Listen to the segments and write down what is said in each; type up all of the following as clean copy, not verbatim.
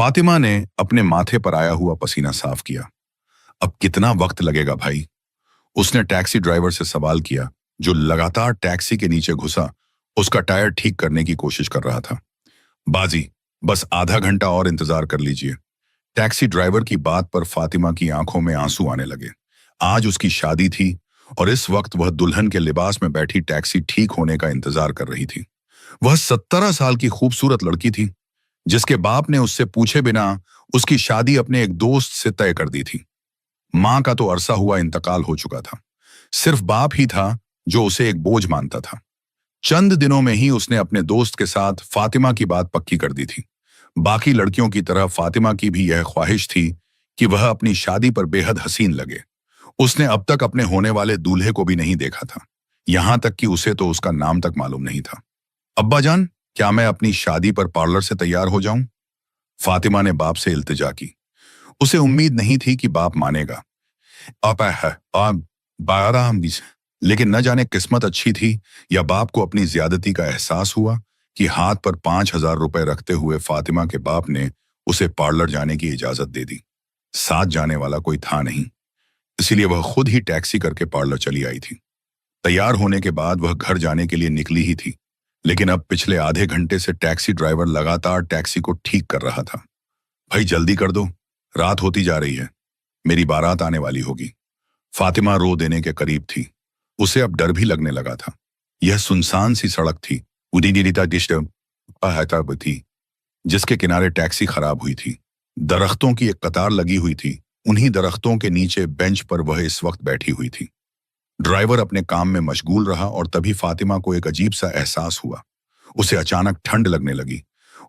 फातिमा ने अपने माथे पर आया हुआ पसीना साफ किया। अब कितना वक्त लगेगा भाई? उसने टैक्सी ड्राइवर से सवाल किया, जो लगातार टैक्सी के नीचे घुसा उसका टायर ठीक करने की कोशिश कर रहा था। बाजी, बस आधा घंटा और इंतजार कर लीजिए। टैक्सी ड्राइवर की बात पर फातिमा की आंखों में आंसू आने लगे। आज उसकी शादी थी और इस वक्त वह दुल्हन के लिबास में बैठी टैक्सी ठीक होने का इंतजार कर रही थी। वह 17 साल की खूबसूरत लड़की थी, जिसके बाप ने उससे पूछे बिना उसकी शादी अपने एक दोस्त से तय कर दी थी। मां का तो अरसा हुआ इंतकाल हो चुका था। सिर्फ बाप ही था जो उसे एक बोझ मानता था। चंद दिनों में ही उसने अपने दोस्त के साथ फातिमा की बात पक्की कर दी थी। बाकी लड़कियों की तरह फातिमा की भी यह ख्वाहिश थी कि वह अपनी शादी पर बेहद हसीन लगे। उसने अब तक अपने होने वाले दूल्हे को भी नहीं देखा था, यहां तक कि उसे तो उसका नाम तक मालूम नहीं था। अब्बा जान, क्या मैं अपनी शादी पर पार्लर से तैयार हो जाऊं? फातिमा ने बाप से इल्तिजा की। उसे उम्मीद नहीं थी कि बाप मानेगा। आप है आप बारह हम बीस। लेकिन न जाने किस्मत अच्छी थी या बाप को अपनी ज्यादती का एहसास हुआ कि हाथ पर 5,000 रुपए रखते हुए फातिमा के बाप ने उसे पार्लर जाने की इजाजत दे दी। साथ जाने वाला कोई था नहीं, इसीलिए वह खुद ही टैक्सी करके पार्लर चली आई थी। तैयार होने के बाद वह घर जाने के लिए निकली ही थी, लेकिन अब पिछले आधे घंटे से टैक्सी ड्राइवर लगातार टैक्सी को ठीक कर रहा था। भाई जल्दी कर दो, रात होती जा रही है, मेरी बारात आने वाली होगी। फातिमा रो देने के करीब थी। उसे अब डर भी लगने लगा था। यह सुनसान सी सड़क थी, उदीनिता डिस्टर्ब थी, जिसके किनारे टैक्सी खराब हुई थी। दरख्तों की एक कतार लगी हुई थी। उन्हीं दरख्तों के नीचे बेंच पर वह इस वक्त बैठी हुई थी। ड्राइवर अपने काम में मशगूल रहा और तभी फातिमा को एक अजीब सा एहसास हुआ। उसे अचानक ठंड लगने लगी।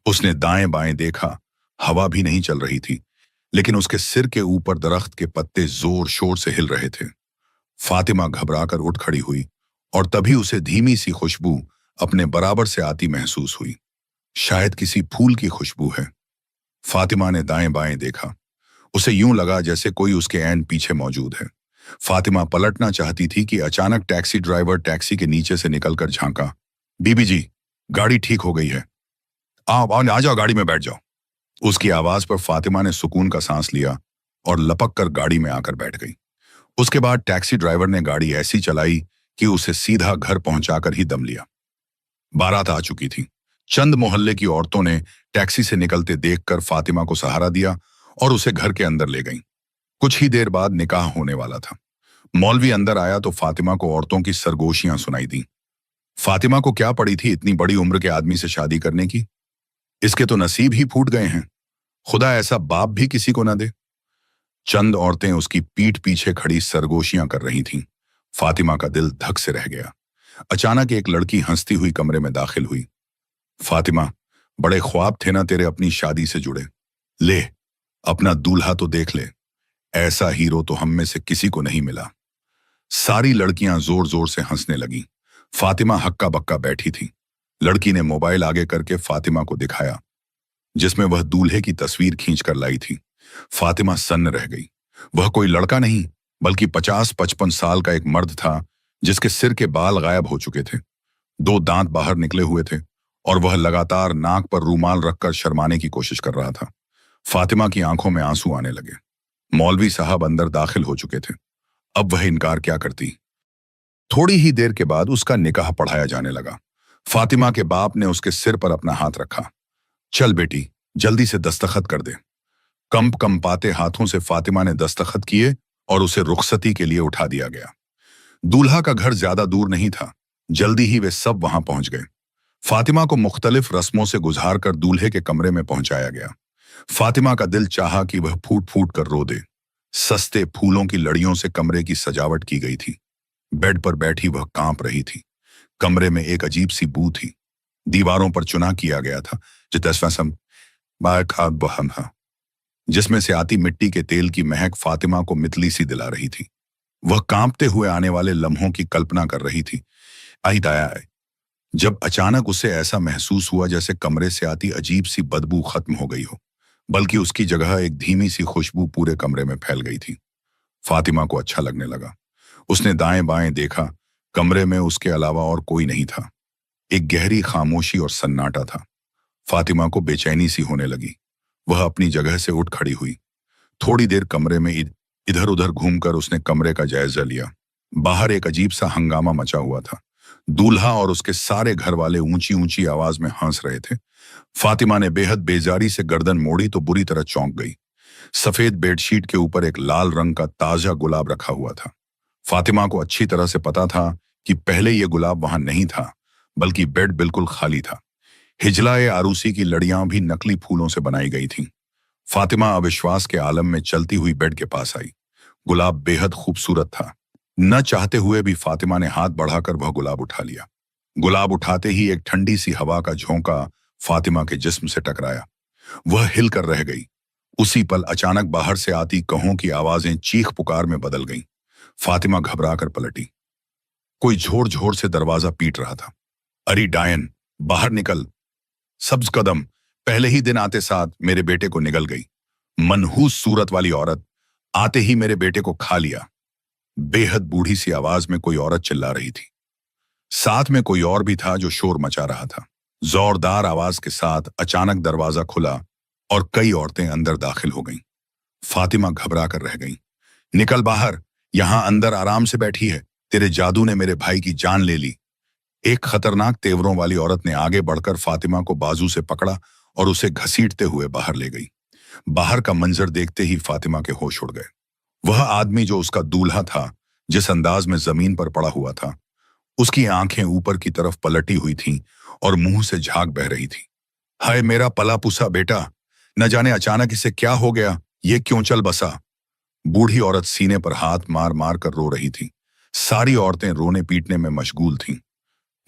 उसने दाएं बाएं देखा, हवा भी नहीं चल रही थी, लेकिन उसके सिर के ऊपर दरख्त के पत्ते जोर शोर से हिल रहे थे। फातिमा घबराकर उठ खड़ी हुई और तभी उसे धीमी सी खुशबू अपने बराबर से आती महसूस हुई। शायद किसी फूल की खुशबू है। फातिमा ने दाएं बाएं देखा। उसे यूं लगा जैसे कोई उसके ऐन पीछे मौजूद है। फातिमा पलटना चाहती थी कि अचानक टैक्सी ड्राइवर टैक्सी के नीचे से निकलकर झांका। बीबी जी, गाड़ी ठीक हो गई है, आप आ जाओ, गाड़ी में बैठ जाओ। उसकी आवाज पर फातिमा ने सुकून का सांस लिया और लपक कर गाड़ी में आकर बैठ गई। उसके बाद टैक्सी ड्राइवर ने गाड़ी ऐसी चलाई कि उसे सीधा घर पहुंचाकर ही दम लिया। बारात आ चुकी थी। चंद मोहल्ले की औरतों ने टैक्सी से निकलते देखकर फातिमा को सहारा दिया और उसे घर के अंदर ले गईं। कुछ ही देर बाद निकाह होने वाला था। मौलवी अंदर आया तो फातिमा को औरतों की सरगोशियां सुनाई दी। फातिमा को क्या पड़ी थी इतनी बड़ी उम्र के आदमी से शादी करने की? इसके तो नसीब ही फूट गए हैं। खुदा ऐसा बाप भी किसी को ना दे। चंद औरतें उसकी पीठ पीछे खड़ी सरगोशियां कर रही थीं। फातिमा का दिल धक से रह गया। अचानक एक लड़की हंसती हुई कमरे में दाखिल हुई। फातिमा, बड़े ख्वाब थे ना तेरे अपनी शादी से जुड़े। ले, अपना दूल्हा तो देख ले। ऐसा हीरो तो हम में से किसी को नहीं मिला। सारी लड़कियां जोर जोर से हंसने लगीं। फातिमा हक्का बक्का बैठी थी। लड़की ने मोबाइल आगे करके फातिमा को दिखाया, जिसमें वह दूल्हे की तस्वीर खींच कर लाई थी। फातिमा सन्न रह गई। वह कोई लड़का नहीं, बल्कि 50-55 साल का एक मर्द था, जिसके सिर के बाल गायब हो चुके थे, 2 दांत बाहर निकले हुए थे और वह लगातार नाक पर रूमाल रखकर शर्माने की कोशिश कर रहा था। फातिमा की आंखों में आंसू आने लगे। मौलवी साहब अंदर दाखिल हो चुके थे। अब वह इनकार क्या करती। थोड़ी ही देर के बाद उसका निकाह पढ़ाया जाने लगा। फातिमा के बाप ने उसके सिर पर अपना हाथ रखा। चल बेटी, जल्दी से दस्तखत कर दे। कंपाते हाथों से फातिमा ने दस्तखत किए और उसे रुखसती के लिए उठा दिया गया। दूल्हा का घर ज्यादा दूर नहीं था। जल्दी ही वे सब वहां पहुंच गए। फातिमा को मुख्तलिफ रस्मों से गुजार कर दूल्हे के कमरे में पहुंचाया गया। फातिमा का दिल चाहा कि वह फूट फूट कर रो दे। सस्ते फूलों की लड़ियों से कमरे की सजावट की गई थी। बेड पर बैठी वह कांप रही थी। कमरे में एक अजीब सी बू थी। दीवारों पर चुना किया गया था, जिसमें से आती मिट्टी के तेल की महक फातिमा को मितली सी दिला रही थी। वह कांपते हुए आने वाले लम्हों की कल्पना कर रही थी। जब अचानक उसे ऐसा महसूस हुआ जैसे कमरे से आती अजीब सी बदबू खत्म हो गई हो, बल्कि उसकी जगह एक धीमी सी खुशबू पूरे कमरे में फैल गई थी। फातिमा को अच्छा लगने लगा। उसने दाएं बाएं देखा। कमरे में उसके अलावा और कोई नहीं था। एक गहरी खामोशी और सन्नाटा था। फातिमा को बेचैनी सी होने लगी। वह अपनी जगह से उठ खड़ी हुई। थोड़ी देर कमरे में इधर उधर घूमकर उसने कमरे का जायजा लिया। बाहर एक अजीब सा हंगामा मचा हुआ था। दूल्हा और उसके सारे घर वाले ऊंची ऊंची आवाज में हंस रहे थे। फातिमा ने बेहद बेजारी से गर्दन मोड़ी तो बुरी तरह चौंक गई। सफेद बेडशीट के ऊपर एक लाल रंग का ताजा गुलाब रखा हुआ था। फातिमा को अच्छी तरह से पता था कि पहले यह गुलाब वहां नहीं था, बल्कि बेड बिल्कुल खाली था। हिजलाए आरूसी की लड़ियां भी नकली फूलों से बनाई गई थीं। फातिमा अविश्वास के आलम में चलती हुई बेड के पास आई। गुलाब बेहद खूबसूरत था। न चाहते हुए भी फातिमा ने हाथ बढ़ाकर वह गुलाब उठा लिया। गुलाब उठाते ही एक ठंडी सी हवा का झोंका फातिमा के जिस्म से टकराया। वह हिलकर रह गई। उसी पल अचानक बाहर से आती कहों की आवाजें चीख पुकार में बदल गईं। फातिमा घबराकर पलटी। कोई झोर झोर से दरवाजा पीट रहा था। अरे डायन, बाहर निकल। सब्ज कदम, पहले ही दिन आते साथ मेरे बेटे को निगल गई। मनहूस सूरत वाली औरत, आते ही मेरे बेटे को खा लिया। बेहद बूढ़ी सी आवाज में कोई औरत चिल्ला रही थी। साथ में कोई और भी था जो शोर मचा रहा था। जोरदार आवाज के साथ अचानक दरवाजा खुला और कई औरतें अंदर दाखिल हो गईं। फातिमा घबरा कर रह गईं। निकल बाहर, यहां अंदर आराम से बैठी है। तेरे जादू ने मेरे भाई की जान ले ली। एक खतरनाक तेवरों वाली औरत ने आगे बढ़कर फातिमा को बाजू से पकड़ा और उसे घसीटते हुए बाहर ले गई। बाहर का मंजर देखते ही फातिमा के होश उड़ गए। वह आदमी जो उसका दूल्हा था, जिस अंदाज में जमीन पर पड़ा हुआ था, उसकी आंखें ऊपर की तरफ पलटी हुई थीं और मुंह से झाग बह रही थी। हाय मेरा पला पुसा बेटा, न जाने अचानक इसे क्या हो गया, ये क्यों चल बसा। बूढ़ी औरत सीने पर हाथ मार मार कर रो रही थी। सारी औरतें रोने पीटने में मशगूल थीं।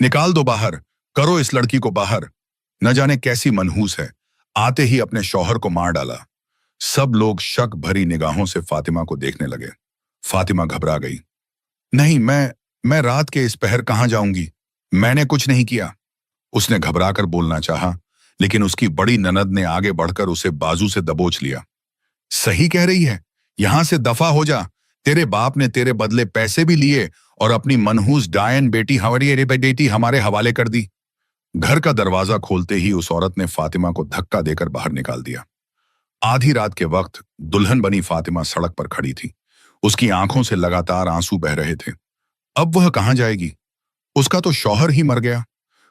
निकाल दो बाहर, करो इस लड़की को बाहर। न जाने कैसी मनहूस है, आते ही अपने शौहर को मार डाला। सब लोग शक भरी निगाहों से फातिमा को देखने लगे। फातिमा घबरा गई। नहीं, मैं रात के इस पहर कहां जाऊंगी? मैंने कुछ नहीं किया। उसने घबराकर बोलना चाहा, लेकिन उसकी बड़ी ननद ने आगे बढ़कर उसे बाजू से दबोच लिया। सही कह रही है, यहां से दफा हो जा। तेरे बाप ने तेरे बदले पैसे भी लिए और अपनी मनहूस डायन बेटी हमारे हवाले कर दी। घर का दरवाजा खोलते ही उस औरत ने फातिमा को धक्का देकर बाहर निकाल दिया। आधी रात के वक्त दुल्हन बनी फातिमा सड़क पर खड़ी थी। उसकी आंखों से लगातार आंसू बह रहे थे। अब वह कहां जाएगी? उसका तो शौहर ही मर गया।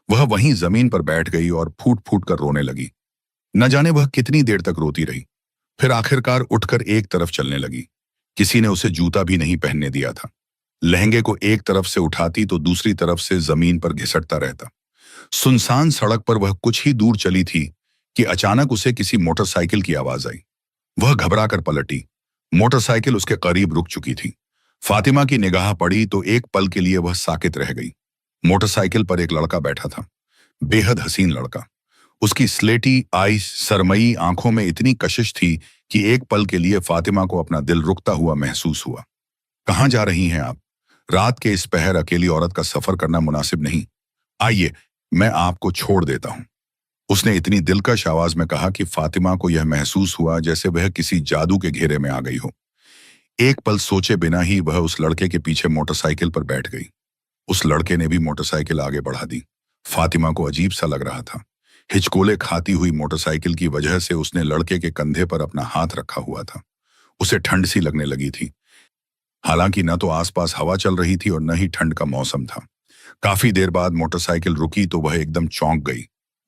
वह वहीं जमीन पर बैठ गई और फूट फूट कर रोने लगी। न जाने वह कितनी देर तक रोती रही। फिर आखिरकार उठकर एक तरफ चलने लगी। किसी ने उसे जूता भी नहीं पहनने दिया था। लहंगे को एक तरफ से उठाती तो दूसरी तरफ से जमीन पर घिसटता रहता। सुनसान सड़क पर वह कुछ ही दूर चली थी कि अचानक उसे किसी मोटरसाइकिल की आवाज आई। वह घबरा कर पलटी। मोटरसाइकिल उसके करीब रुक चुकी थी। फातिमा की निगाह पड़ी तो एक पल के लिए वह साकित रह गई। मोटरसाइकिल पर एक लड़का बैठा था। बेहद हसीन लड़का। उसकी स्लेटी आई सरमई आंखों में इतनी कशिश थी कि एक पल के लिए फातिमा को अपना दिल रुकता हुआ महसूस हुआ। कहां जा रही हैं आप? रात के इस पहर अकेली औरत का सफर करना मुनासिब नहीं। आइए, मैं आपको छोड़ देता हूं। उसने इतनी दिलकश आवाज में कहा कि फातिमा को यह महसूस हुआ जैसे वह किसी जादू के घेरे में आ गई हो। एक पल सोचे बिना ही वह उस लड़के के पीछे मोटरसाइकिल पर बैठ गई। उस लड़के ने भी मोटरसाइकिल आगे बढ़ा दी। फातिमा को अजीब सा लग रहा था। हिचकोले खाती हुई मोटरसाइकिल की वजह से उसने लड़के के कंधे पर अपना हाथ रखा हुआ था। उसे ठंड सी लगने लगी थी। हालांकि न तो आसपास हवा चल रही थी और न ही ठंड का मौसम था। काफी देर बाद मोटरसाइकिल रुकी तो वह एकदम चौंक गई।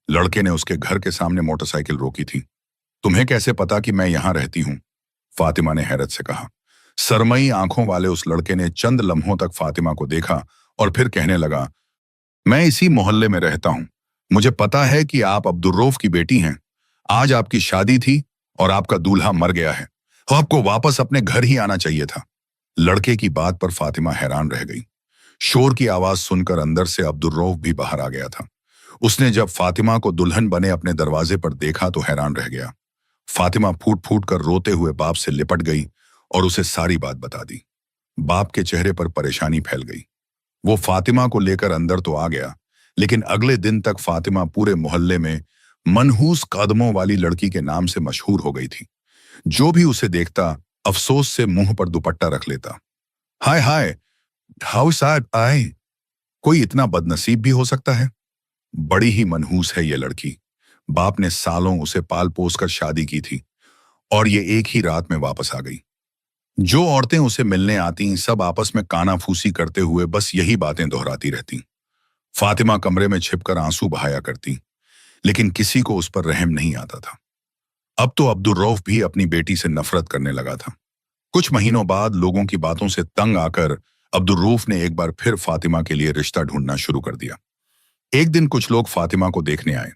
लड़के ने उसके घर के सामने मोटरसाइकिल रोकी थी। तुम्हें कैसे पता कि मैं यहां रहती हूं? फातिमा ने हैरत से कहा। सरमई आंखों वाले उस लड़के ने चंद लम्हों तक फातिमा को देखा और फिर कहने लगा, मैं इसी मोहल्ले में रहता हूं। मुझे पता है कि आप अब्दुर्रौफ की बेटी हैं। आज आपकी शादी थी और आपका दूल्हा मर गया है। तो आपको वापस अपने घर ही आना चाहिए था। लड़के की बात पर फातिमा हैरान रह गई। शोर की आवाज सुनकर अंदर से अब्दुर्रौफ भी बाहर आ गया था। उसने जब फातिमा को दुल्हन बने अपने दरवाजे पर देखा तो हैरान रह गया। फातिमा फूट फूट कर रोते हुए बाप से लिपट गई और उसे सारी बात बता दी। बाप के चेहरे पर परेशानी फैल गई। वो फातिमा को लेकर अंदर तो आ गया, लेकिन अगले दिन तक फातिमा पूरे मोहल्ले में मनहूस कदमों वाली लड़की के नाम से मशहूर हो गई थी। जो भी उसे देखता अफसोस से मुंह पर दुपट्टा रख लेता। हाय हाय, हाउ सैड आई। कोई इतना बदनसीब भी हो सकता है? बड़ी ही मनहूस है ये लड़की। बाप ने सालों उसे पाल पोस कर शादी की थी और ये एक ही रात में वापस आ गई। जो औरतें उसे मिलने आती सब आपस में कानाफूसी करते हुए बस यही बातें दोहराती रहती। फातिमा कमरे में छिपकर आंसू बहाया करती, लेकिन किसी को उस पर रहम नहीं आता था। अब तो अब्दुल रऊफ भी अपनी बेटी से नफरत करने लगा था। कुछ महीनों बाद लोगों की बातों से तंग आकर अब्दुल रऊफ ने एक बार फिर फातिमा के लिए रिश्ता ढूंढना शुरू कर दिया। एक दिन कुछ लोग फातिमा को देखने आए।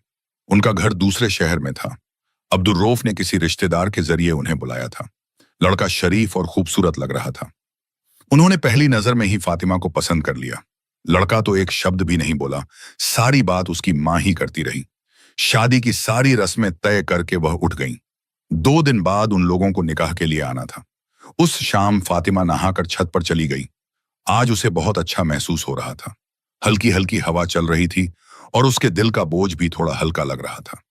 उनका घर दूसरे शहर में था। अब्दुल रऊफ ने किसी रिश्तेदार के जरिए उन्हें बुलाया था। लड़का शरीफ और खूबसूरत लग रहा था। उन्होंने पहली नजर में ही फातिमा को पसंद कर लिया। लड़का तो एक शब्द भी नहीं बोला, सारी बात उसकी मां ही करती रही। शादी की सारी रस्में तय करके वह उठ गईं। 2 दिन बाद उन लोगों को निकाह के लिए आना था। उस शाम फातिमा नहाकर छत पर चली गई। आज उसे बहुत अच्छा महसूस हो रहा था। हल्की हल्की हवा चल रही थी और उसके दिल का बोझ भी थोड़ा हल्का लग रहा था।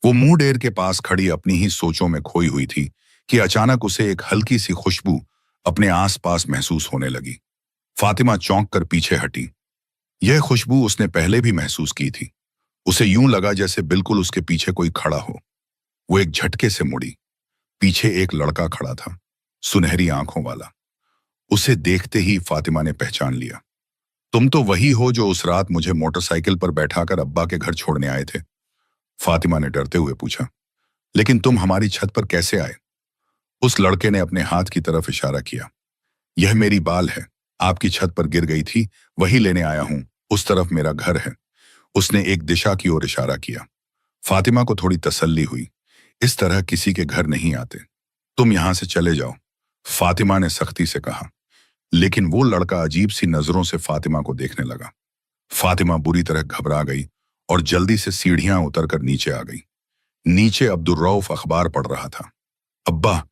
वो मुंह डेर के पास खड़ी अपनी ही सोचों में खोई हुई थी कि अचानक उसे एक हल्की सी खुशबू अपने आसपास महसूस होने लगी। फातिमा चौंक कर पीछे हटी। यह खुशबू उसने पहले भी महसूस की थी। उसे यूं लगा जैसे बिल्कुल उसके पीछे कोई खड़ा हो। वो एक झटके से मुड़ी। पीछे एक लड़का खड़ा था, सुनहरी आंखों वाला। उसे देखते ही फातिमा ने पहचान लिया। तुम तो वही हो जो उस रात मुझे मोटरसाइकिल पर बैठाकर अब्बा के घर छोड़ने आए थे? फातिमा ने डरते हुए पूछा। लेकिन तुम हमारी छत पर कैसे आए? उस लड़के ने अपने हाथ की तरफ इशारा किया। यह मेरी बाल है, आपकी छत पर गिर गई थी, वही लेने आया हूं। उस तरफ मेरा घर है। उसने एक दिशा की ओर इशारा किया। फातिमा को थोड़ी तसल्ली हुई। इस तरह किसी के घर नहीं आते। तुम यहां से चले जाओ, फातिमा ने सख्ती से कहा। लेकिन वो लड़का अजीब सी नजरों से फातिमा को देखने लगा। फातिमा बुरी तरह घबरा गई और जल्दी से सीढ़ियां उतरकर नीचे आ गई। नीचे अब्दुल रऊफ अखबार पढ़ रहा था। अब्बा,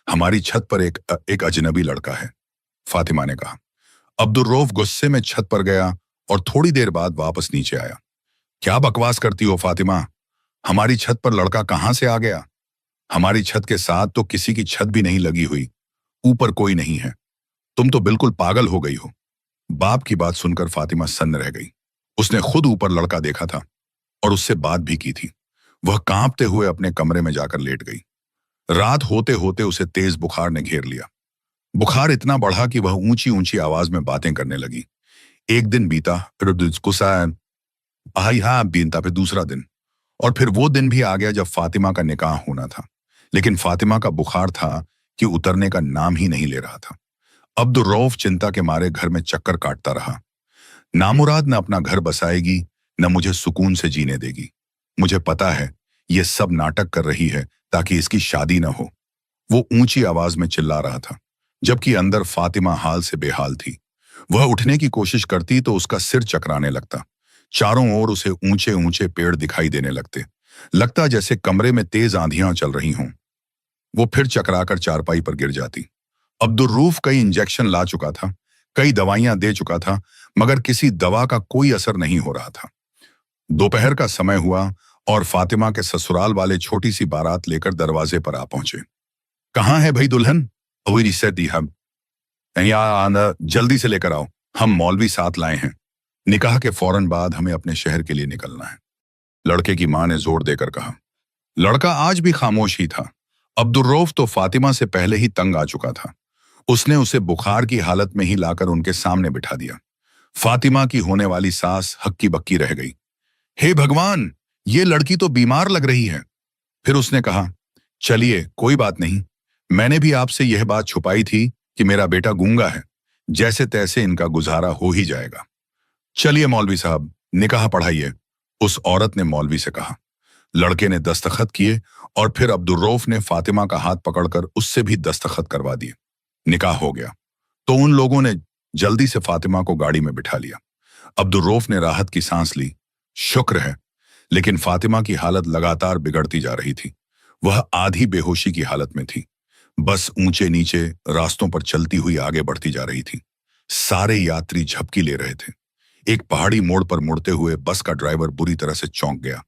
हमारी छत पर एक अजनबी लड़का है, फातिमा ने कहा। अब्दुल रऊफ गुस्से में छत पर गया और थोड़ी देर बाद वापस नीचे आया। क्या बकवास करती हो फातिमा? हमारी छत पर लड़का कहां से आ गया? हमारी छत के साथ तो किसी की छत भी नहीं लगी हुई। ऊपर कोई नहीं है। तुम तो बिल्कुल पागल हो गई हो। बाप की बात सुनकर फातिमा सन्न रह गई। उसने खुद ऊपर लड़का देखा था और उससे बात भी की थी। वह कांपते हुए अपने कमरे में जाकर लेट गई। रात होते होते उसे तेज बुखार ने घेर लिया। बुखार इतना बढ़ा कि वह ऊंची ऊंची आवाज में बातें करने लगी। एक दिन बीता, बीता फिर दूसरा दिन, और फिर वो दिन भी आ गया जब फातिमा का निकाह होना था। लेकिन फातिमा का बुखार था कि उतरने का नाम ही नहीं ले रहा था। अब्दुल रऊफ चिंता के मारे घर में चक्कर काटता रहा। नामुराद न अपना घर बसाएगी, न मुझे सुकून से जीने देगी। मुझे पता है ये सब नाटक कर रही है ताकि इसकी शादी न हो। वो ऊंची आवाज में चिल्ला रहा था, जबकि अंदर फातिमा हाल से बेहाल थी। वह उठने की कोशिश करती तो उसका सिर चकराने लगता। चारों ओर उसे ऊंचे ऊंचे पेड़ दिखाई देने लगता जैसे कमरे में तेज आंधियां चल रही हों। वो फिर चकराकर चारपाई पर गिर जाती। अब्दुल रऊफ कई इंजेक्शन ला चुका था, कई दवाइयां दे चुका था, मगर किसी दवा का कोई असर नहीं हो रहा था। दोपहर का समय हुआ और फातिमा के ससुराल वाले छोटी सी बारात लेकर दरवाजे पर आ पहुंचे। कहाँ है भाई दुल्हन? जल्दी से लेकर आओ, हम मौलवी साथ लाए हैं। निकाह के फौरन बाद हमें अपने शहर के लिए निकलना है, लड़के की मां ने जोर देकर कहा। लड़का आज भी खामोश ही था। अब्दुल रऊफ तो फातिमा से पहले ही तंग आ चुका था। उसने उसे बुखार की हालत में ही लाकर उनके सामने बिठा दिया। फातिमा की होने वाली सास हक्की बक्की रह गई। हे भगवान, ये लड़की तो बीमार लग रही है। फिर उसने कहा, चलिए कोई बात नहीं, मैंने भी आपसे यह बात छुपाई थी कि मेरा बेटा गूंगा है। जैसे तैसे इनका गुजारा हो ही जाएगा। चलिए मौलवी साहब, निकाह पढ़ाइए, उस औरत ने मौलवी से कहा। लड़के ने दस्तखत किए और फिर अब्दुल रऊफ ने फातिमा का हाथ पकड़कर उससे भी दस्तखत करवा दिए। निकाह हो गया तो उन लोगों ने जल्दी से फातिमा को गाड़ी में बिठा लिया। अब्दुल रऊफ ने राहत की सांस ली। शुक्र है। लेकिन फातिमा की हालत लगातार बिगड़ती जा रही थी। वह आधी बेहोशी की हालत में थी। बस ऊंचे नीचे रास्तों पर चलती हुई आगे बढ़ती जा रही थी। सारे यात्री झपकी ले रहे थे। एक पहाड़ी मोड़ पर मुड़ते हुए बस का ड्राइवर बुरी तरह से चौंक गया।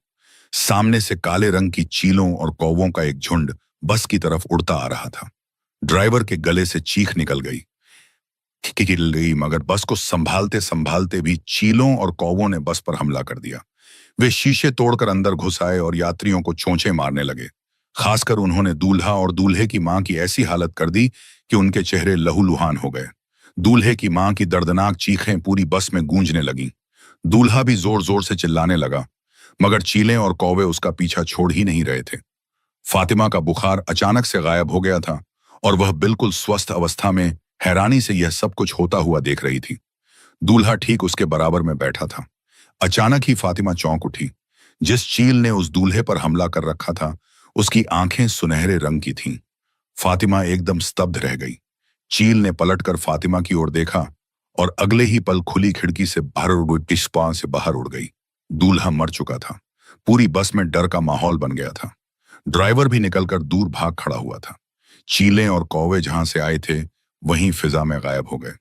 सामने से काले रंग की चीलों और कौवों का एक झुंड बस की तरफ उड़ता आ रहा था। ड्राइवर के गले से चीख निकल गई, मगर बस को संभालते संभालते भी चीलों और कौवों ने बस पर हमला कर दिया। वे शीशे तोड़कर अंदर घुस आए और यात्रियों को चोंचे मारने लगे। खासकर उन्होंने दूल्हा और दूल्हे की मां की ऐसी हालत कर दी कि उनके चेहरे लहूलुहान हो गए। दूल्हे की मां की दर्दनाक चीखें पूरी बस में गूंजने लगीं। दूल्हा भी जोर जोर से चिल्लाने लगा, मगर चीलें और कौवे उसका पीछा छोड़ ही नहीं रहे थे। फातिमा का बुखार अचानक से गायब हो गया था और वह बिल्कुल स्वस्थ अवस्था में हैरानी से यह सब कुछ होता हुआ देख रही थी। दूल्हा ठीक उसके बराबर में बैठा था। अचानक ही फातिमा चौंक उठी। जिस चील ने उस दूल्हे पर हमला कर रखा था, उसकी आंखें सुनहरे रंग की थीं। फातिमा एकदम स्तब्ध रह गई। चील ने पलटकर फातिमा की ओर देखा और अगले ही पल खुली खिड़की से बाहर से बाहर उड़ गई। दूल्हा मर चुका था। पूरी बस में डर का माहौल बन गया था। ड्राइवर भी निकलकर दूर भाग खड़ा हुआ था। चीलें और कौवे जहां से आए थे वहीं फिजा में गायब हो गए।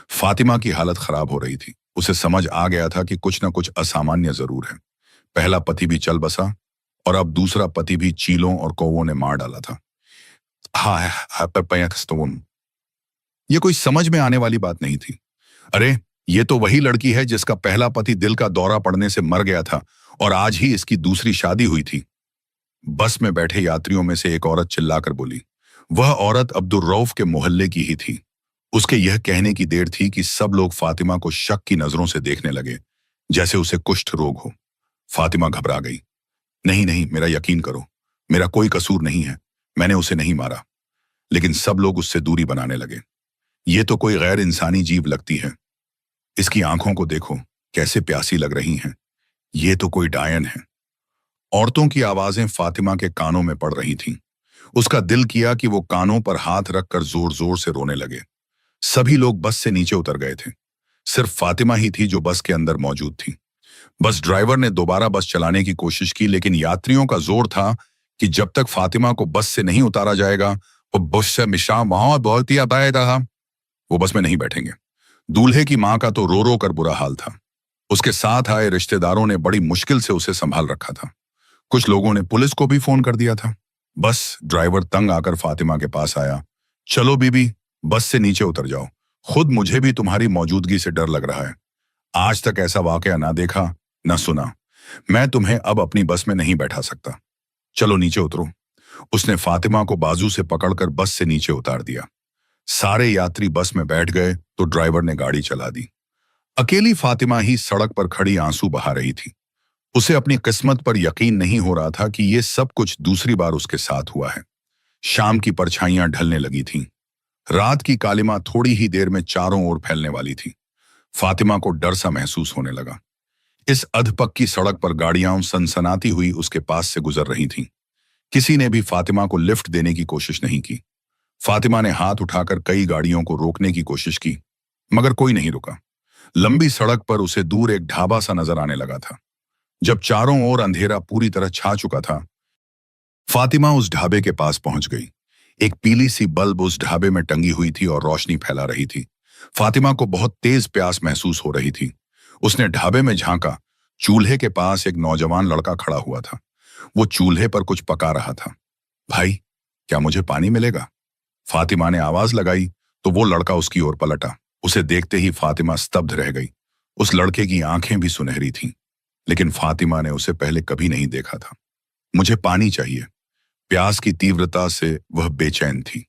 फातिमा की हालत खराब हो रही थी। उसे समझ आ गया था कि कुछ न कुछ असामान्य जरूर है। पहला पति भी चल बसा और अब दूसरा पति भी चीलों और कौवों ने मार डाला था। ये कोई समझ में आने वाली बात नहीं थी। अरे, ये तो वही लड़की है जिसका पहला पति दिल का दौरा पड़ने से मर गया था और आज ही इसकी दूसरी शादी हुई थी। बस में बैठे यात्रियों में से एक औरत चिल्लाकर बोली। वह औरत अब्दुल रऊफ के मोहल्ले की ही थी। उसके यह कहने की देर थी कि सब लोग फातिमा को शक की नजरों से देखने लगे, जैसे उसे कुष्ठ रोग हो। फातिमा घबरा गई। नहीं नहीं, मेरा यकीन करो, मेरा कोई कसूर नहीं है, मैंने उसे नहीं मारा। लेकिन सब लोग उससे दूरी बनाने लगे। ये तो कोई गैर इंसानी जीव लगती है। इसकी आंखों को देखो, कैसे प्यासी लग रही हैं। ये तो कोई डायन है। औरतों की आवाजें फातिमा के कानों में पड़ रही थीं। उसका दिल किया कि वो कानों पर हाथ रखकर जोर जोर से रोने लगे। सभी लोग बस से नीचे उतर गए थे। सिर्फ फातिमा ही थी जो बस के अंदर मौजूद थी। बस ड्राइवर ने दोबारा बस चलाने की कोशिश की, लेकिन यात्रियों का जोर था कि जब तक फातिमा को बस से नहीं उतारा जाएगा, वो बस से मिशा वहां बहुत ही अपाया था, वो बस में नहीं बैठेंगे। दूल्हे की मां का तो रो रो कर बुरा हाल था। उसके साथ आए रिश्तेदारों ने बड़ी मुश्किल से उसे संभाल रखा था। कुछ लोगों ने पुलिस को भी फोन कर दिया था। बस ड्राइवर तंग आकर फातिमा के पास आया। चलो बीबी, बस से नीचे उतर जाओ। खुद मुझे भी तुम्हारी मौजूदगी से डर लग रहा है। आज तक ऐसा वाकया ना देखा ना सुना। मैं तुम्हें अब अपनी बस में नहीं बैठा सकता। चलो नीचे उतरो। उसने फातिमा को बाजू से पकड़कर बस से नीचे उतार दिया। सारे यात्री बस में बैठ गए तो ड्राइवर ने गाड़ी चला दी। अकेली फातिमा ही सड़क पर खड़ी आंसू बहा रही थी। उसे अपनी किस्मत पर यकीन नहीं हो रहा था कि ये सब कुछ दूसरी बार उसके साथ हुआ है। शाम की परछाइयां ढलने लगी थीं। रात की कालिमा थोड़ी ही देर में चारों ओर फैलने वाली थी। फातिमा को डर सा महसूस होने लगा। इस अधपक्की सड़क पर गाड़ियां सनसनाती हुई उसके पास से गुजर रही थीं। किसी ने भी फातिमा को लिफ्ट देने की कोशिश नहीं की। फातिमा ने हाथ उठाकर कई गाड़ियों को रोकने की कोशिश की, मगर कोई नहीं रुका। लंबी सड़क पर उसे दूर एक ढाबा सा नजर आने लगा था। जब चारों ओर अंधेरा पूरी तरह छा चुका था, फातिमा उस ढाबे के पास पहुंच गई। एक पीली सी बल्ब उस ढाबे में टंगी हुई थी और रोशनी फैला रही थी। फातिमा को बहुत तेज प्यास महसूस हो रही थी। उसने ढाबे में झांका। चूल्हे के पास एक नौजवान लड़का खड़ा हुआ था। वो चूल्हे पर कुछ पका रहा था। भाई, क्या मुझे पानी मिलेगा? फातिमा ने आवाज लगाई तो वो लड़का उसकी ओर पलटा। उसे देखते ही फातिमा स्तब्ध रह गई। उस लड़के की आंखें भी सुनहरी थीं, लेकिन फातिमा ने उसे पहले कभी नहीं देखा था। मुझे पानी चाहिए। प्यास की तीव्रता से वह बेचैन थी।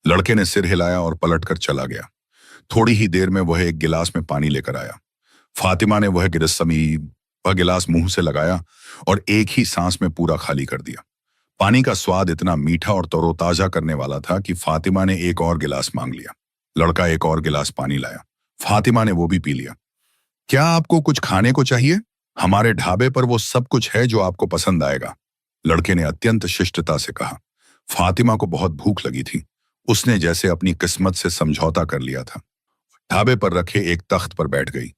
लड़के ने सिर हिलाया और पलटकर चला गया। थोड़ी ही देर में वह एक गिलास में पानी लेकर आया। फातिमा ने वह गिलास मुंह से लगाया और एक ही सांस में पूरा खाली कर दिया। पानी का स्वाद इतना मीठा और तरोताजा करने वाला था कि फातिमा ने एक और गिलास मांग लिया। लड़का एक और गिलास पानी लाया। फातिमा ने वो भी पी लिया। क्या आपको कुछ खाने को चाहिए? हमारे ढाबे पर वो सब कुछ है जो आपको पसंद आएगा, लड़के ने अत्यंत शिष्टता से कहा। फातिमा को बहुत भूख लगी थी। उसने जैसे अपनी किस्मत से समझौता कर लिया था। ढाबे पर रखे एक तख्त पर बैठ गई।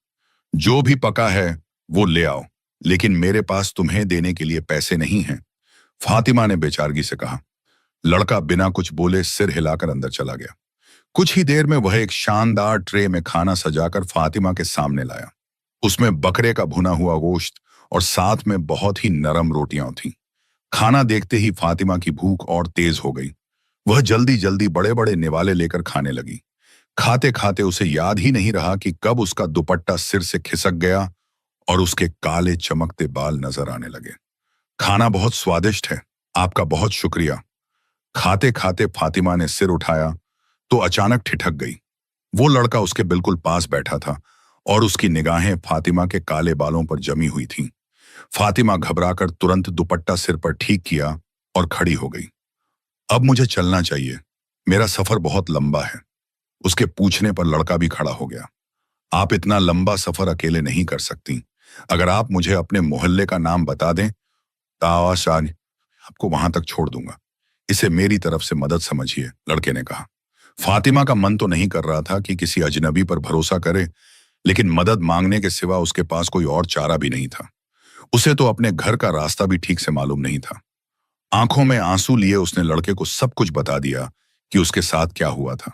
जो भी पका है वो ले आओ, लेकिन मेरे पास तुम्हें देने के लिए पैसे नहीं हैं, फातिमा ने बेचारगी से कहा। लड़का बिना कुछ बोले सिर हिलाकर अंदर चला गया। कुछ ही देर में वह एक शानदार ट्रे में खाना सजाकर फातिमा के सामने लाया। उसमें बकरे का भुना हुआ गोश्त और साथ में बहुत ही नरम रोटियां थीं। खाना देखते ही फातिमा की भूख और तेज हो गई। वह जल्दी जल्दी बड़े बड़े निवाले लेकर खाने लगी। खाते खाते उसे याद ही नहीं रहा कि कब उसका दुपट्टा सिर से खिसक गया और उसके काले चमकते बाल नजर आने लगे। खाना बहुत स्वादिष्ट है, आपका बहुत शुक्रिया। खाते खाते फातिमा ने सिर उठाया तो अचानक ठिठक गई। वो लड़का उसके बिल्कुल पास बैठा था और उसकी निगाहें फातिमा के काले बालों पर जमी हुई थीं। फातिमा घबराकर तुरंत दुपट्टा सिर पर ठीक किया और खड़ी हो गई। अब मुझे चलना चाहिए, मेरा सफर बहुत लंबा है। उसके पूछने पर लड़का भी खड़ा हो गया। आप इतना लंबा सफर अकेले नहीं कर सकती। अगर आप मुझे अपने मोहल्ले का नाम बता दें तो आवाज आपको वहां तक छोड़ दूंगा। इसे मेरी तरफ से मदद समझिए, लड़के ने कहा। फातिमा का मन तो नहीं कर रहा था कि किसी अजनबी पर भरोसा करे, लेकिन मदद मांगने के सिवा उसके पास कोई और चारा भी नहीं था। उसे तो अपने घर का रास्ता भी ठीक से मालूम नहीं था। आंखों में आंसू लिए उसने लड़के को सब कुछ बता दिया कि उसके साथ क्या हुआ था।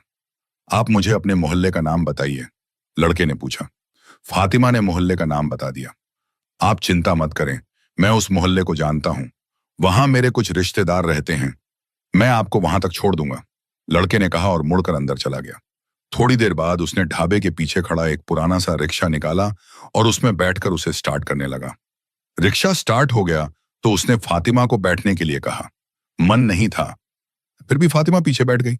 आप मुझे अपने मोहल्ले का नाम बताइए, लड़के ने पूछा। फातिमा ने मोहल्ले का नाम बता दिया। आप चिंता मत करें, मैं उस मोहल्ले को जानता हूं। वहां मेरे कुछ रिश्तेदार रहते हैं, मैं आपको वहां तक छोड़ दूंगा, लड़के ने कहा और मुड़कर अंदर चला गया। थोड़ी देर बाद उसने ढाबे के पीछे खड़ा एक पुराना सा रिक्शा निकाला और उसमें बैठकर उसे स्टार्ट करने लगा। रिक्शा स्टार्ट हो गया तो उसने फातिमा को बैठने के लिए कहा। मन नहीं था, फिर भी फातिमा पीछे बैठ गई।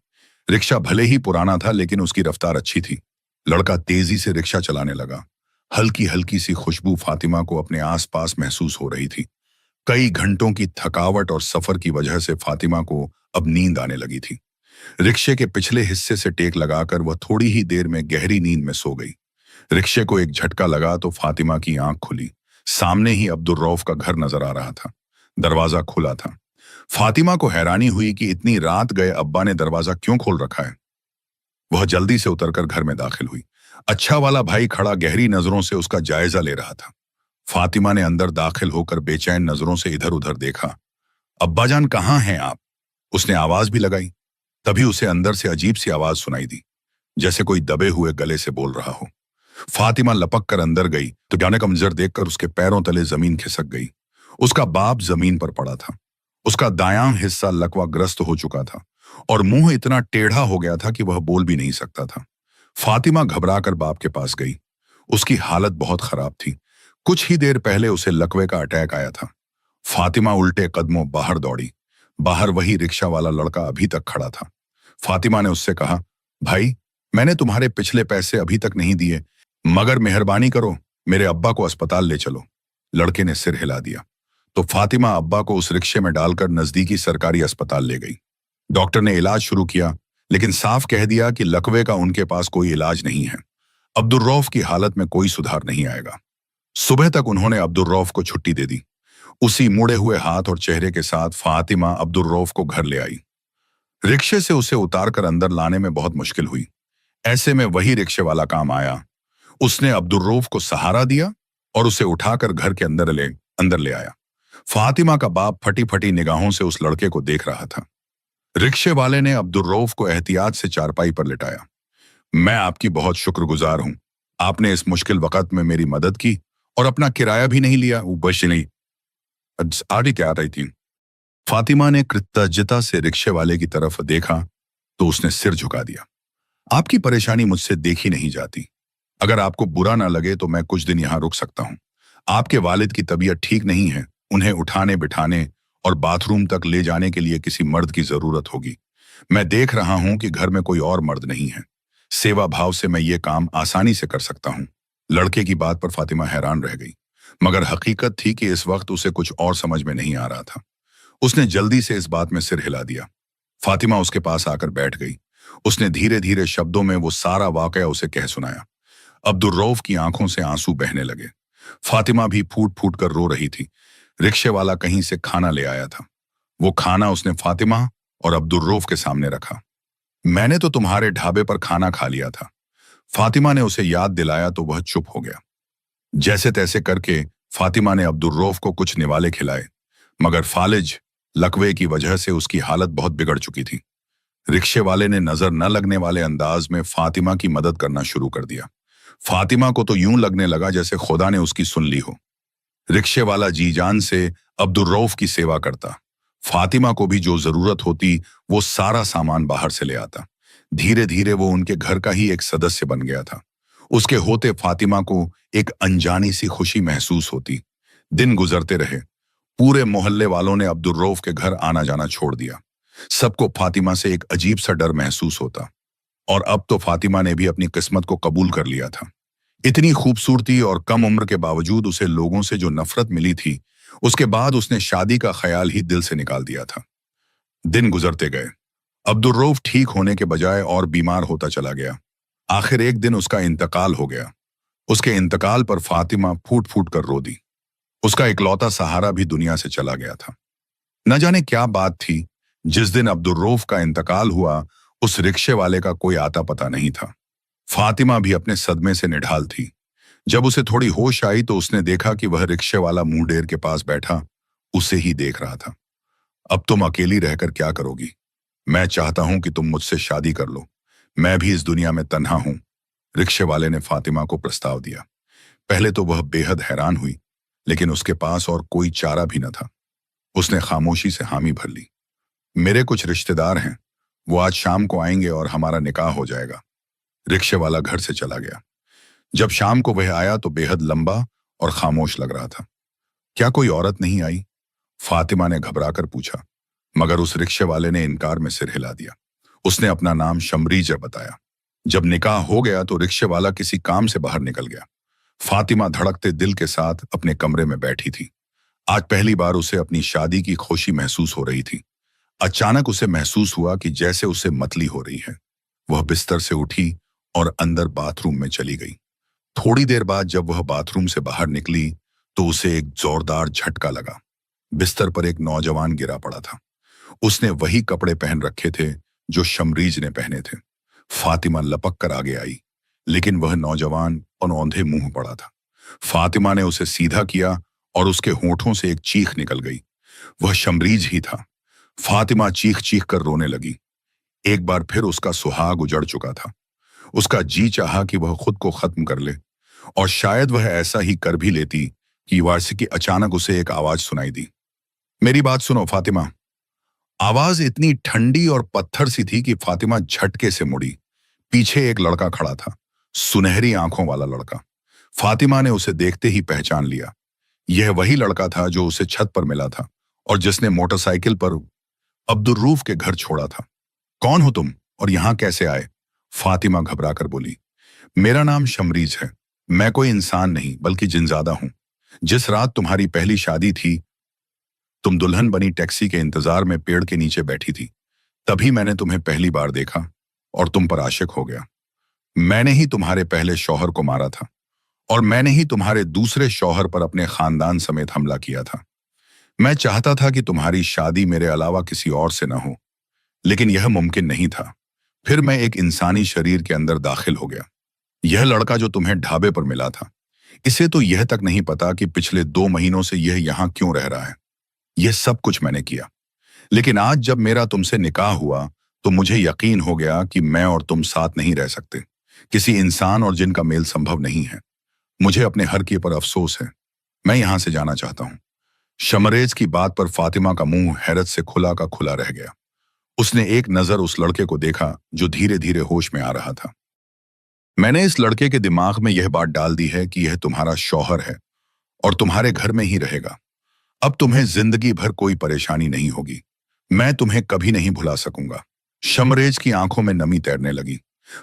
रिक्शा भले ही पुराना था लेकिन उसकी रफ्तार अच्छी थी। लड़का तेजी से रिक्शा चलाने लगा। हल्की हल्की सी खुशबू फातिमा को अपने आसपास महसूस हो रही थी। कई घंटों की थकावट और सफर की वजह से फातिमा को अब नींद आने लगी थी। रिक्शे के पिछले हिस्से से टेक लगाकर वह थोड़ी ही देर में गहरी नींद में सो गई। रिक्शे को एक झटका लगा तो फातिमा की आंख खुली। सामने ही अब्दुल रऊफ का घर नजर आ रहा था। दरवाजा खुला था। फातिमा को हैरानी हुई कि इतनी रात गए अब्बा ने दरवाजा क्यों खोल रखा है। वह जल्दी से उतरकर घर में दाखिल हुई। अच्छा वाला भाई खड़ा गहरी नजरों से उसका जायजा ले रहा था। फातिमा ने अंदर दाखिल होकर बेचैन नजरों से इधर उधर देखा। अब्बाजान कहाँ हैं आप? उसने आवाज भी लगाई। तभी उसे अंदर से अजीब सी आवाज सुनाई दी, जैसे कोई दबे हुए गले से बोल रहा हो। फातिमा लपक कर अंदर गई तो जाने का मंजर देखकर उसके पैरों तले जमीन खिसक गई। उसका बाप जमीन पर पड़ा था। उसका दायां हिस्सा लकवाग्रस्त हो चुका था और मुंह इतना टेढ़ा हो गया था कि वह बोल भी नहीं सकता था। फातिमा घबराकर बाप के पास गई। उसकी हालत बहुत खराब थी। कुछ ही देर पहले उसे लकवे का अटैक आया था। फातिमा उल्टे कदमों बाहर दौड़ी। बाहर वही रिक्शा वाला लड़का अभी तक खड़ा था। फातिमा ने उससे कहा, भाई, मैंने तुम्हारे पिछले पैसे अभी तक नहीं दिए, मगर मेहरबानी करो, मेरे अब्बा को अस्पताल ले चलो। लड़के ने सिर हिला दिया तो फातिमा अब्बा को उस रिक्शे में डालकर नजदीकी सरकारी अस्पताल ले गई। डॉक्टर ने इलाज शुरू किया, लेकिन साफ कह दिया कि लकवे का उनके पास कोई इलाज नहीं है। अब्दुल रऊफ की हालत में कोई सुधार नहीं आएगा। सुबह तक उन्होंने अब्दुल रऊफ को छुट्टी दे दी। उसी मुड़े हुए हाथ और चेहरे के साथ फातिमा अब्दुल रऊफ को घर ले आई। रिक्शे से उसे उतारकर अंदर लाने में बहुत मुश्किल हुई। ऐसे में वही रिक्शे वाला काम आया। उसने अब्दुल रऊफ को सहारा दिया और उसे उठाकर घर के अंदर ले आया। फातिमा का बाप फटी फटी निगाहों से उस लड़के को देख रहा था। रिक्शे वाले ने अब्दुल रऊफ को एहतियात से चारपाई पर लिटाया। मैं आपकी बहुत शुक्रगुजार हूं, आपने इस मुश्किल वक्त में मेरी मदद की और अपना किराया भी नहीं लिया। वो बश नहीं आड़ी क्या रही थी। फातिमा ने कृतज्ञता से रिक्शे वाले की तरफ देखा तो उसने सिर झुका दिया। आपकी परेशानी मुझसे देखी नहीं जाती। अगर आपको बुरा ना लगे तो मैं कुछ दिन यहां रुक सकता हूं। आपके वालिद की तबीयत ठीक नहीं है, उन्हें उठाने बिठाने और बाथरूम तक ले जाने के लिए किसी मर्द की जरूरत होगी। मैं देख रहा हूं कि घर में कोई और मर्द नहीं है। सेवा भाव से मैं ये काम आसानी से कर सकता हूं। लड़के की बात पर फातिमा हैरान रह गई, मगर हकीकत थी कि इस वक्त उसे कुछ और समझ में नहीं आ रहा था। उसने जल्दी से इस बात में सिर हिला दिया। फातिमा उसके पास आकर बैठ गई। उसने धीरे धीरे शब्दों में वो सारा वाकया उसे कह सुनाया। अब्दुल रऊफ की आंखों से आंसू बहने लगे। फातिमा भी फूट फूट कर रो रही थी। रिक्शे वाला कहीं से खाना ले आया था। वो खाना उसने फातिमा और अब्दुल रऊफ के सामने रखा। मैंने तो तुम्हारे ढाबे पर खाना खा लिया था। फातिमा ने उसे याद दिलाया तो वह चुप हो गया। जैसे तैसे करके फातिमा ने अब्दुल रऊफ को कुछ निवाले खिलाए, मगर फालिज लकवे की वजह से उसकी हालत बहुत बिगड़ चुकी थी। रिक्शे वाले ने नजर न लगने वाले अंदाज में फातिमा की मदद करना शुरू कर दिया। फातिमा को तो यूं लगने लगा जैसे खुदा ने उसकी सुन ली हो। रिक्शे वाला जी जान से अब्दुल रऊफ की सेवा करता। फातिमा को भी जो जरूरत होती वो सारा सामान बाहर से ले आता। धीरे धीरे वो उनके घर का ही एक सदस्य बन गया था। उसके होते फातिमा को एक अनजानी सी खुशी महसूस होती। दिन गुजरते रहे। पूरे मोहल्ले वालों ने अब्दुर्रऊफ के घर आना जाना छोड़ दिया। सबको फातिमा से एक अजीब सा डर महसूस होता। और अब तो फातिमा ने भी अपनी किस्मत को कबूल कर लिया था। इतनी खूबसूरती और कम उम्र के बावजूद उसे लोगों से जो नफरत मिली थी, उसके बाद उसने शादी का ख्याल ही दिल से निकाल दिया था। दिन गुजरते गए। अब्दुर्रऊफ ठीक होने के बजाय और बीमार होता चला गया। आखिर एक दिन उसका इंतकाल हो गया। उसके इंतकाल पर फातिमा फूट फूट कर रो दी। उसका इकलौता सहारा भी दुनिया से चला गया था। न जाने क्या बात थी, जिस दिन अब्दुर्रऊफ का इंतकाल हुआ, उस रिक्शे वाले का कोई आता पता नहीं था। फातिमा भी अपने सदमे से निढाल थी। जब उसे थोड़ी होश आई तो उसने देखा कि वह रिक्शे वाला मुंह डेर के पास बैठा उसे ही देख रहा था। अब तुम अकेली रहकर क्या करोगी? मैं चाहता हूं कि तुम मुझसे शादी कर लो। मैं भी इस दुनिया में तन्हा हूं। रिक्शे वाले ने फातिमा को प्रस्ताव दिया। पहले तो वह बेहद हैरान हुई, लेकिन उसके पास और कोई चारा भी न था। उसने खामोशी से हामी भर ली। मेरे कुछ रिश्तेदार हैं, वो आज शाम को आएंगे और हमारा निकाह हो जाएगा। रिक्शे वाला घर से चला गया। जब शाम को वह आया तो बेहद लंबा और खामोश लग रहा था। क्या कोई औरत नहीं आई? फातिमा ने घबराकर पूछा, मगर उस रिक्शे वाले ने इनकार में सिर हिला दिया। उसने अपना नाम शमरीज बताया। जब निकाह हो गया तो रिक्शे वाला किसी काम से बाहर निकल गया। फातिमा धड़कते दिल के साथ अपने कमरे में बैठी थी। आज पहली बार उसे अपनी शादी की खुशी महसूस हो रही थी। अचानक उसे महसूस हुआ कि जैसे उसे मतली हो रही है। वह बिस्तर से उठी और अंदर बाथरूम में चली गई। थोड़ी देर बाद जब वह बाथरूम से बाहर निकली तो उसे एक जोरदार झटका लगा। बिस्तर पर एक नौजवान गिरा पड़ा था। उसने वही कपड़े पहन रखे थे जो शमरीज ने पहने थे। फातिमा लपक कर आगे आई, लेकिन वह नौजवान औंधे मुंह पड़ा था। फातिमा ने उसे सीधा किया और उसके होठों से एक चीख निकल गई। वह शमरीज ही था। फातिमा चीख चीख कर रोने लगी। एक बार फिर उसका सुहाग उजड़ चुका था। उसका जी चाहा कि वह खुद को खत्म कर ले, और शायद वह ऐसा ही कर भी लेती कि वारसी अचानक उसे एक आवाज सुनाई दी। मेरी बात सुनो फातिमा। आवाज इतनी ठंडी और पत्थर सी थी कि फातिमा झटके से मुड़ी। पीछे एक लड़का खड़ा था, सुनहरी आंखों वाला लड़का। फातिमा ने उसे देखते ही पहचान लिया। यह वही लड़का था जो उसे छत पर मिला था और जिसने मोटरसाइकिल पर अब्दुर्रऊफ के घर छोड़ा था। कौन हो तुम और यहां कैसे आए? फातिमा घबराकर बोली। मेरा नाम शमरीज है। मैं कोई इंसान नहीं बल्कि जिनजादा हूं। जिस रात तुम्हारी पहली शादी थी, तुम दुल्हन बनी टैक्सी के इंतजार में पेड़ के नीचे बैठी थी। तभी मैंने तुम्हें पहली बार देखा और तुम पर आशिक हो गया। मैंने ही तुम्हारे पहले शौहर को मारा था और मैंने ही तुम्हारे दूसरे शौहर पर अपने खानदान समेत हमला किया था। मैं चाहता था कि तुम्हारी शादी मेरे अलावा किसी और से न हो, लेकिन यह मुमकिन नहीं था। फिर मैं एक इंसानी शरीर के अंदर दाखिल हो गया। यह लड़का जो तुम्हें ढाबे पर मिला था, इसे तो यह तक नहीं पता कि पिछले 2 महीनों से यह यहां क्यों रह रहा है। यह सब कुछ मैंने किया, लेकिन आज जब मेरा तुमसे निकाह हुआ तो मुझे यकीन हो गया कि मैं और तुम साथ नहीं रह सकते। किसी इंसान और जिन का मेल संभव नहीं है। मुझे अपने हर किए पर अफसोस है। मैं यहां से जाना चाहता हूं। शमरेज की बात पर फातिमा का मुंह हैरत से खुला का खुला रह गया। उसने एक नजर उस लड़के को देखा जो धीरे धीरे होश में आ रहा था। मैंने इस लड़के के दिमाग में यह बात डाल दी है कि यह तुम्हारा शौहर है और तुम्हारे घर में ही रहेगा। अब तुम्हें जिंदगी भर कोई परेशानी नहीं होगी। मैं तुम्हें कभी नहीं भुला सकूंगा। शमरेज की आंखों में नमी तैरने लगी।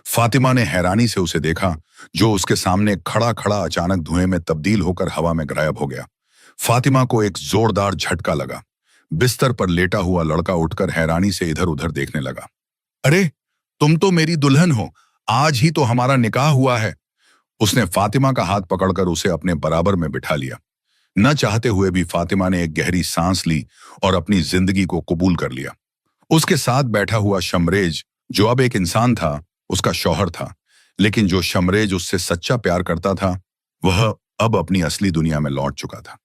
फातिमा ने हैरानी से उसे देखा, जो उसके सामने खड़ा खड़ा अचानक धुएं में तब्दील होकर हवा में गायब हो गया। फातिमा को एक जोरदार झटका लगा। बिस्तर पर लेटा हुआ लड़का उठकर हैरानी से इधर उधर देखने लगा। अरे, तुम तो मेरी दुल्हन हो। आज ही तो हमारा निकाह हुआ है। उसने फातिमा का हाथ पकड़कर उसे अपने बराबर में बिठा लिया। न चाहते हुए भी फातिमा ने एक गहरी सांस ली और अपनी जिंदगी को कबूल कर लिया। उसके साथ बैठा हुआ शमरेज, जो अब एक इंसान था, उसका शौहर था, लेकिन जो शमरेज उससे सच्चा प्यार करता था, वह अब अपनी असली दुनिया में लौट चुका था।